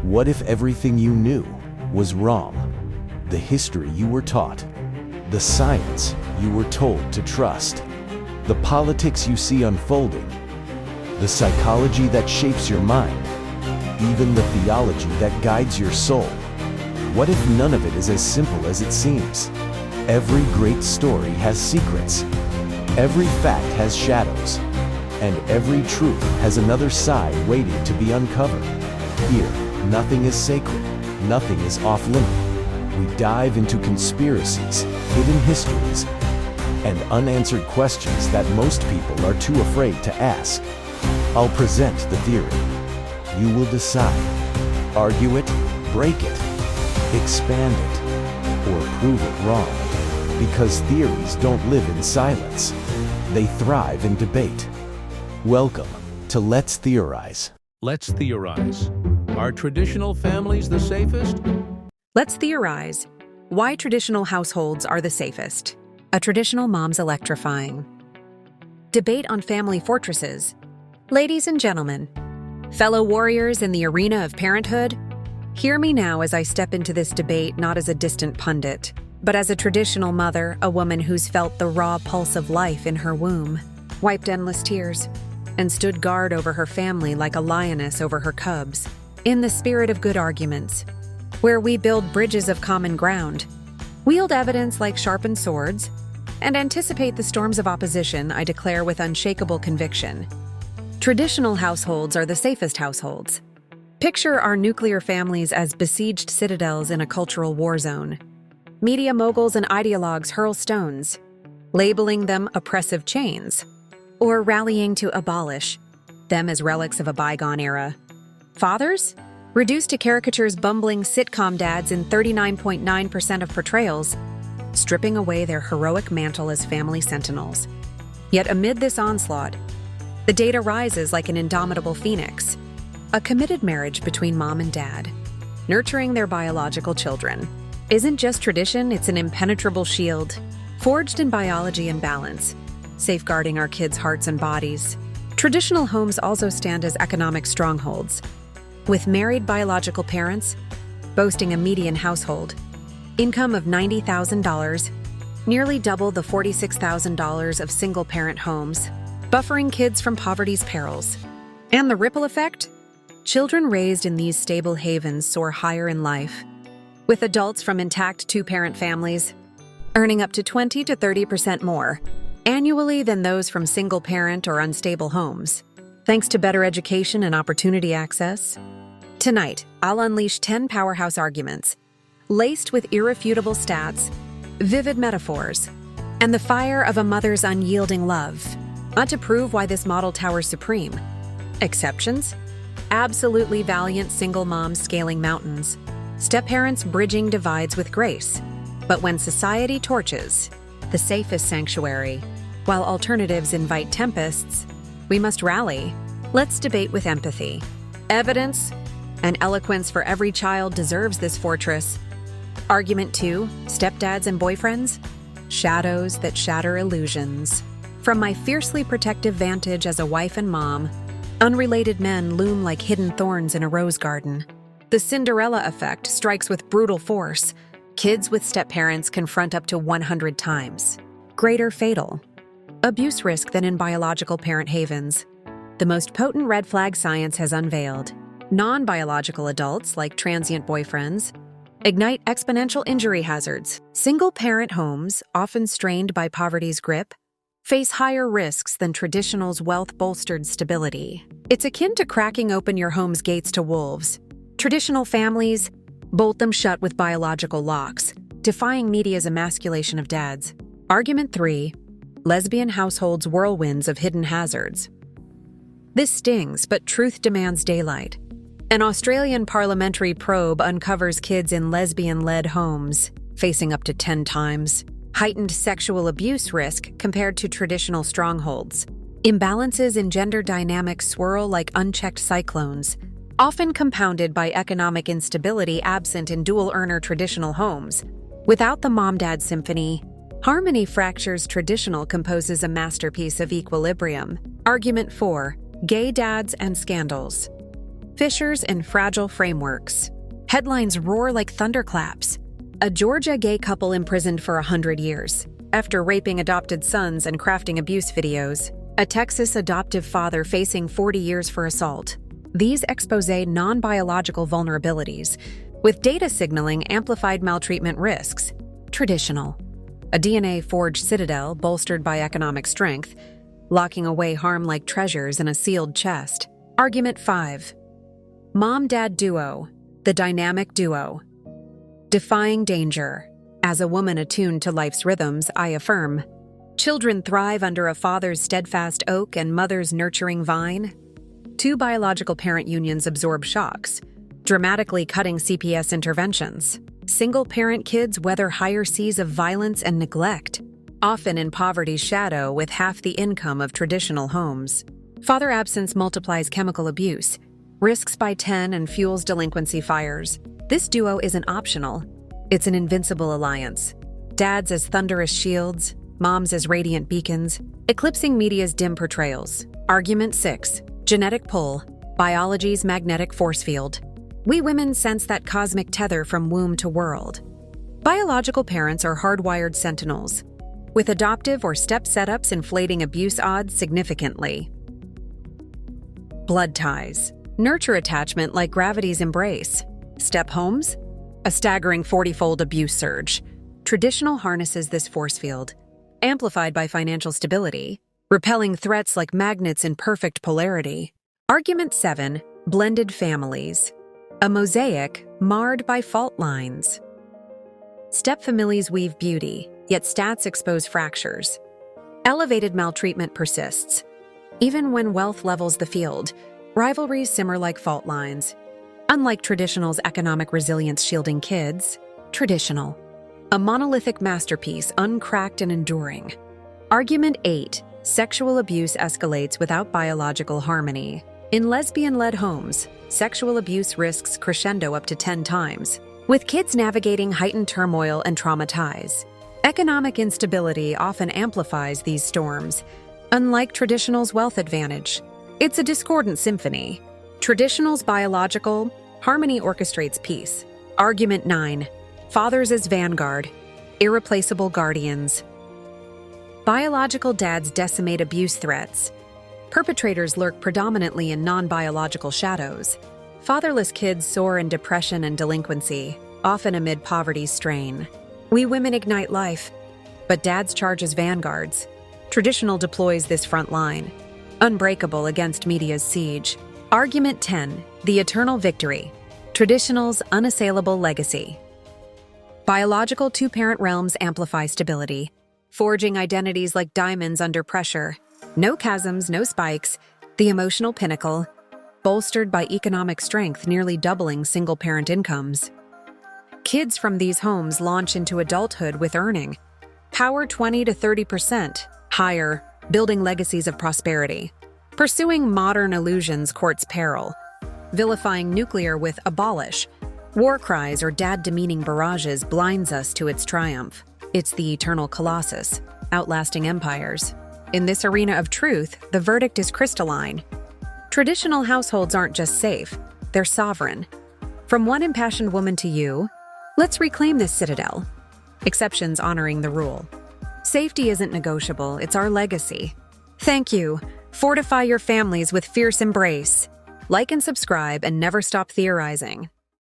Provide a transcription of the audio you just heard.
What if everything you knew was wrong? The history you were taught, the science you were told to trust, the politics you see unfolding, the psychology that shapes your mind, even the theology that guides your soul. What if none of it is as simple as it seems? Every great story has secrets. Every fact has shadows. And every truth has another side waiting to be uncovered. Here, nothing is sacred. Nothing is off-limit. We dive into conspiracies, hidden histories, and unanswered questions that most people are too afraid to ask. I'll present the theory. You will decide. Argue it, break it, expand it, or prove it wrong. Because theories don't live in silence. They thrive in debate. Welcome to Let's Theorize. Let's theorize. Are traditional families the safest? Let's theorize. Why traditional households are the safest. A traditional mom's electrifying. Debate on family fortresses. Ladies and gentlemen, fellow warriors in the arena of parenthood, hear me now as I step into this debate not as a distant pundit, but as a traditional mother, a woman who's felt the raw pulse of life in her womb, wiped endless tears, and stood guard over her family like a lioness over her cubs, in the spirit of good arguments, where we build bridges of common ground, wield evidence like sharpened swords, and anticipate the storms of opposition. I declare with unshakable conviction. Traditional households are the safest households. Picture our nuclear families as besieged citadels in a cultural war zone. Media moguls and ideologues hurl stones, labeling them oppressive chains, or rallying to abolish them as relics of a bygone era. Fathers? Reduced to caricatures bumbling sitcom dads in 39.9% of portrayals, stripping away their heroic mantle as family sentinels. Yet amid this onslaught, the data rises like an indomitable phoenix, a committed marriage between mom and dad, nurturing their biological children. Isn't just tradition, it's an impenetrable shield, forged in biology and balance, safeguarding our kids' hearts and bodies. Traditional homes also stand as economic strongholds, with married biological parents boasting a median household income of $90,000, nearly double the $46,000 of single-parent homes, buffering kids from poverty's perils. And the ripple effect? Children raised in these stable havens soar higher in life, with adults from intact two-parent families earning up to 20 to 30% more annually than those from single-parent or unstable homes, thanks to better education and opportunity access. Tonight, I'll unleash 10 powerhouse arguments, laced with irrefutable stats, vivid metaphors, and the fire of a mother's unyielding love, not to prove why this model towers supreme. Exceptions? Absolutely valiant single moms scaling mountains, step-parents bridging divides with grace. But when society torches, the safest sanctuary, while alternatives invite tempests, we must rally. Let's debate with empathy. Evidence and eloquence for every child deserves this fortress. Argument 2, stepdads and boyfriends? Shadows that shatter illusions. From my fiercely protective vantage as a wife and mom, unrelated men loom like hidden thorns in a rose garden. The Cinderella effect strikes with brutal force. Kids with step-parents confront up to 100 times greater fatal abuse risk than in biological parent havens. The most potent red flag science has unveiled. Non-biological adults, like transient boyfriends, ignite exponential injury hazards. Single-parent homes, often strained by poverty's grip, face higher risks than traditional's wealth-bolstered stability. It's akin to cracking open your home's gates to wolves. Traditional families bolt them shut with biological locks, defying media's emasculation of dads. Argument 3, lesbian households' whirlwinds of hidden hazards. This stings, but truth demands daylight. An Australian parliamentary probe uncovers kids in lesbian-led homes facing up to 10 times heightened sexual abuse risk compared to traditional strongholds. Imbalances in gender dynamics swirl like unchecked cyclones, often compounded by economic instability absent in dual-earner traditional homes. Without the mom-dad symphony, harmony fractures. Traditional composes a masterpiece of equilibrium. Argument 4, gay dads and scandals. Fissures and fragile frameworks. Headlines roar like thunderclaps. A Georgia gay couple imprisoned for 100 years after raping adopted sons and crafting abuse videos. A Texas adoptive father facing 40 years for assault. These expose non-biological vulnerabilities, with data signaling amplified maltreatment risks. Traditional. A DNA-forged citadel bolstered by economic strength, locking away harm like treasures in a sealed chest. Argument 5. Mom-dad duo. The dynamic duo. Defying danger. As a woman attuned to life's rhythms, I affirm. Children thrive under a father's steadfast oak and mother's nurturing vine. Two biological parent unions absorb shocks, dramatically cutting CPS interventions. Single-parent kids weather higher seas of violence and neglect, often in poverty's shadow with half the income of traditional homes. Father absence multiplies chemical abuse, risks by 10 and fuels delinquency fires. This duo isn't optional. It's an invincible alliance. Dads as thunderous shields, moms as radiant beacons, eclipsing media's dim portrayals. Argument 6. Genetic pull. Biology's magnetic force field. We women sense that cosmic tether from womb to world. Biological parents are hardwired sentinels, with adoptive or step setups inflating abuse odds significantly. Blood ties. Nurture attachment like gravity's embrace. Step homes? A staggering 40-fold abuse surge. Traditional harnesses this force field, amplified by financial stability, repelling threats like magnets in perfect polarity. Argument 7. Blended families. A mosaic marred by fault lines. Stepfamilies weave beauty, yet stats expose fractures. Elevated maltreatment persists. Even when wealth levels the field, rivalries simmer like fault lines. Unlike traditional's economic resilience shielding kids, traditional. A monolithic masterpiece, uncracked and enduring. Argument 8. Sexual abuse escalates without biological harmony. In lesbian-led homes, sexual abuse risks crescendo up to 10 times, with kids navigating heightened turmoil and trauma ties. Economic instability often amplifies these storms. Unlike traditional's wealth advantage, it's a discordant symphony. Traditional's biological harmony orchestrates peace. Argument 9. Fathers as vanguard, irreplaceable guardians. Biological dads decimate abuse threats. Perpetrators lurk predominantly in non-biological shadows. Fatherless kids soar in depression and delinquency, often amid poverty's strain. We women ignite life, but dads charge as vanguards. Traditional deploys this front line, unbreakable against media's siege. Argument 10. The eternal victory. Traditional's unassailable legacy. Biological two-parent realms amplify stability, forging identities like diamonds under pressure. No chasms, no spikes, the emotional pinnacle, bolstered by economic strength nearly doubling single-parent incomes. Kids from these homes launch into adulthood with earning power 20 to 30% higher, building legacies of prosperity. Pursuing modern illusions courts peril, vilifying nuclear with abolish. War cries or dad-demeaning barrages blinds us to its triumph. It's the eternal colossus, outlasting empires. In this arena of truth, the verdict is crystalline. Traditional households aren't just safe, they're sovereign. From one impassioned woman to you, let's reclaim this citadel. Exceptions honoring the rule. Safety isn't negotiable, it's our legacy. Thank you. Fortify your families with fierce embrace. Like and subscribe and never stop theorizing.